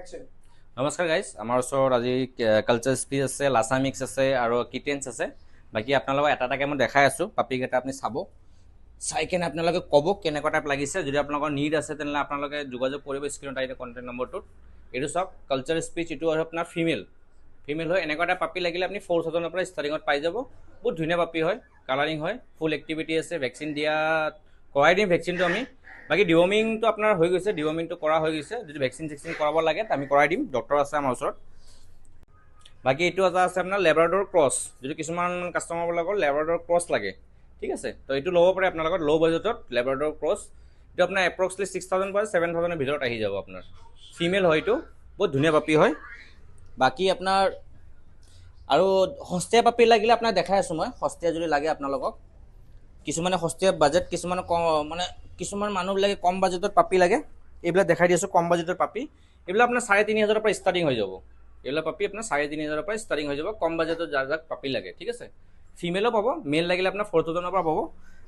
Action. নমস্কাৰ guys, আমাৰ ওচৰত আজি কালচাৰ স্পিচ আছে, লাছা মিক্স আছে আৰু কিটেন্স আছে। বাকী আপোনালোকক এটা এটাকৈ মই দেখাই আছোঁ। পাপিকেইটা আপুনি চাব, চাই কেনে আপোনালোকে ক'ব কেনেকুৱা টাইপ লাগিছে। যদি আপোনালোকৰ নিড আছে তেনেহ'লে আপোনালোকে যোগাযোগ কৰিব স্ক্ৰীণত আহি কণ্টেক্ট নম্বৰটোত। এইটো চাওক, কালচাৰ স্পিচ, এইটো হয় আপোনাৰ ফিমেল হয়। এনেকুৱা এটা পাপি লাগিলে আপুনি 4000ৰ পৰা ষ্টাৰ্টিঙত পাই যাব। বহুত ধুনীয়া পাপি হয়, কালাৰিং হয়, ফুল এক্টিভিটি আছে। ভেকচিন দিয়া কৰাই দিম ভেকচিনটো আমি। বাকী ডিৱৰ্মিংটো আপোনাৰ হৈ গৈছে, ডিৱৰ্মিংটো কৰা হৈ গৈছে। যদি ভেকচিন কৰাব লাগে আমি কৰাই দিম, ডক্টৰ আছে আমাৰ ওচৰত। বাকী এইটো এটা আছে আপোনাৰ লেব্ৰাডৰ ক্ৰছ। যদি কিছুমান কাষ্টমাৰবিলাকৰ লেব্ৰাডৰ ক্ৰছ লাগে, ঠিক আছে, তো এইটো ল'ব পাৰে আপোনালোকৰ ল' বাজেটত। লেব্ৰাডৰ ক্ৰছ এইটো আপোনাৰ এপ্ৰক্সলি 6000 পৰা 7000ৰ ভিতৰত আহি যাব আপোনাৰ। ফিমেল হয়, এইটো বহুত ধুনীয়া পাপি হয়। বাকী আপোনাৰ আৰু সস্তীয়া পাপি লাগিলে আপোনাক দেখাই আছোঁ মই। সস্তীয়া যদি লাগে আপোনালোকক, কিছুমানে সস্তীয়া বাজেট, কিছুমানে কম, মানে কিছুমান মানুহবিলাকে কম বাজেটত পাপি লাগে, এইবিলাক দেখাই দি আছোঁ। কম বাজেটৰ পাপি এইবিলাক আপোনাৰ 3500 পৰা ষ্টাৰ্টিং হৈ যাব। এইবিলাক পাপি আপোনাৰ 3500 পৰা ষ্টাৰ্টিং হৈ যাব, কম বাজেটত যাৰ যাক পাপি লাগে, ঠিক আছে। ফিমেলো পাব, মেল লাগিলে আপোনাৰ 4000ৰ পৰা পাব।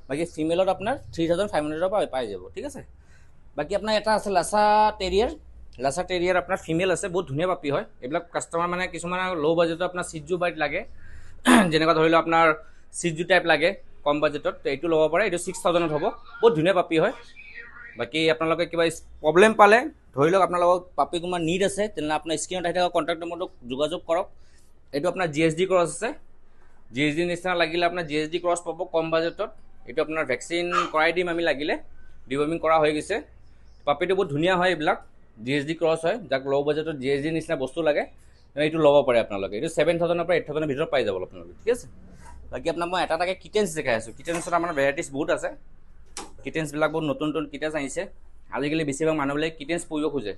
বাকী ফিমেলত আপোনাৰ 3500ৰ পৰা পাই যাব, ঠিক আছে। বাকী আপোনাৰ এটা আছে লাছা টেৰিয়াৰ। লাছা টেৰিয়াৰ আপোনাৰ ফিমেল আছে, বহুত ধুনীয়া পাপি হয়। এইবিলাক কাষ্টমাৰ মানে কিছুমান ল' বাজেটত আপোনাৰ চিজু বাইট লাগে, যেনেকুৱা ধৰি লওক আপোনাৰ চিজু টাইপ লাগে কম বাজেটত, এইটো ল'ব পাৰে। এইটো 6000ত হ'ব, বহুত ধুনীয়া পাপি হয়। বাকী আপোনালোকে কিবা প্ৰব্লেম পালে, ধৰি লওক আপোনালোকক পাপি কোনোবা নিড আছে, তেনেহ'লে আপোনাৰ স্ক্ৰীণত আহি থকা কণ্টেক্ট নম্বৰটোক যোগাযোগ কৰক। এইটো আপোনাৰ GSD ক্ৰছ আছে। GSD নিচিনা লাগিলে আপোনাৰ GSD ক্ৰছ পাব কম বাজেটত। এইটো আপোনাৰ ভেকচিন কৰাই দিম আমি লাগিলে, ডিৱৰ্মিং কৰা হৈ গৈছে। পাপিটো বহুত ধুনীয়া হয়, এইবিলাক GSD ক্ৰছ হয়। যাক ল' বাজেটত GSD নিচিনা বস্তু লাগে এইটো ল'ব পাৰে আপোনালোকে। এইটো 7000ৰ পৰা 8000ৰ ভিতৰত পাই যাব আপোনালোকে, ঠিক আছে। বাকী আপোনাক মই এটা এটাকৈ কিটেন্স দেখাই আছোঁ। কিটেন্সত আমাৰ ভেৰাইটিজ বহুত আছে। কিটেন্সবিলাক বহুত নতুন নতুন কিটেন্স আহিছে। আজিকালি বেছিভাগ মানুহবিলাকে কিটেন্স পুহিব খোজে,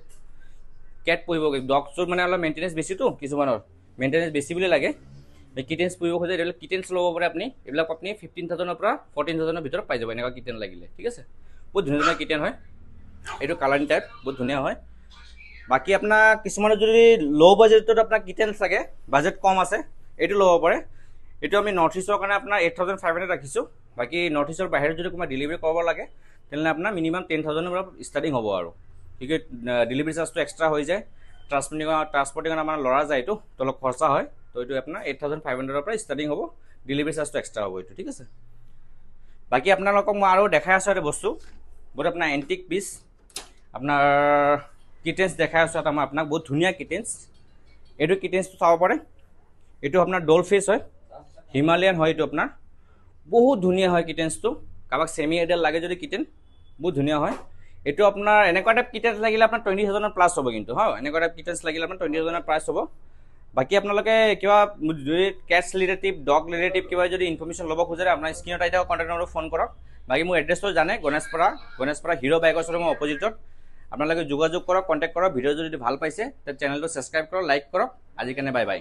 কেট পুহিব। ডগছটোৰ মানে অলপ মেইনটেনেঞ্চ বেছিতো, কিছুমানৰ মেইনটেনেঞ্চ বেছি বুলি লাগে, কিটেন্স পুহিব খোজে, এইবিলাক কিটেন্স ল'ব পাৰে আপুনি। এইবিলাক আপুনি 15000ৰ পৰা 14000ৰ ভিতৰত পাই যাব এনেকুৱা কিটেন লাগিলে, ঠিক আছে। বহুত ধুনীয়া ধুনীয়া কিটেন হয়। এইটো কালাৰিং টাইপ বহুত ধুনীয়া হয়। বাকী আপোনাৰ কিছুমানৰ যদি ল' বাজেটত আপোনাৰ কিটেন্স লাগে, বাজেট কম আছে, এইটো ল'ব পাৰে। এইটো আমি নৰ্থ ইষ্টৰ কাৰণে আপোনাৰ 8500 ৰাখিছোঁ। বাকী নৰ্থ ইষ্টৰ বাহিৰত যদি কোনোবা ডেলিভাৰী কৰিব লাগে তেনেহ'লে আপোনাৰ মিনিমাম 10000ৰ পৰা ষ্টাৰ্টিং হ'ব আৰু, ঠিক আছে। ডেলিভাৰী চাৰ্জটো এক্সট্ৰা হৈ যায়, ট্ৰান্সপৰ্টিঙত আমাৰ ল'ৰা যায়, এইটো তো অলপ খৰচা হয়। তো এইটো আপোনাৰ 8500ৰ পৰা ষ্টাৰ্টিং হ'ব, ডেলিভাৰী চাৰ্জটো এক্সট্ৰা হ'ব এইটো, ঠিক আছে। বাকী আপোনালোকক মই আৰু দেখাই আছোঁ এটা বস্তু, বহুত আপোনাৰ এণ্টিক পিচ আপোনাৰ কিটেন্স দেখাই আছোঁ। এটা মই আপোনাক বহুত ধুনীয়া কিটেন্স, এইটো কিটেন্সটো চাব পাৰে। এইটো আপোনাৰ ডল ফেচ হয়, হিমালয়ান হয়। এইটো আপোনাৰ বহুত ধুনীয়া হয় কিটেন্সটো। কাৰোবাক ছেমি এডাল লাগে যদি কিটেন, বহুত ধুনীয়া হয়। এইটো আপোনাৰ এনেকুৱা টাইপ কিটেন্স লাগিলে আপোনাৰ 20000 প্লাছ হ'ব কিন্তু, হয়। এনেকুৱা টাইপ কিটেন্স লাগিলে আপোনাৰ 20000 প্লাছ হ'ব। বাকী আপোনালোকে কিবা যদি কেটছ ৰিলেটিভ, ডগ ৰিলেটিভ কিবা যদি ইনফৰ্মেশ্যন ল'ব খোজে, আপোনাৰ স্ক্ৰীণত আহি থকা কণ্টেক্ট নম্বৰত ফোন কৰক। বাকী মোৰ এড্ৰেছটো জানে, গণেশপাৰা হিৰ' বাইকৰ শ্ব'ৰুমৰ অপ'জিটত। আপোনালোকে যোগাযোগ কৰক, কণ্টেক্ট কৰক। ভিডিঅ' যদি ভাল পাইছে তেন্তে চেনেলটো ছাবস্ক্ৰাইব কৰক, লাইক কৰক। আজিৰ কাৰণে বাই বাই।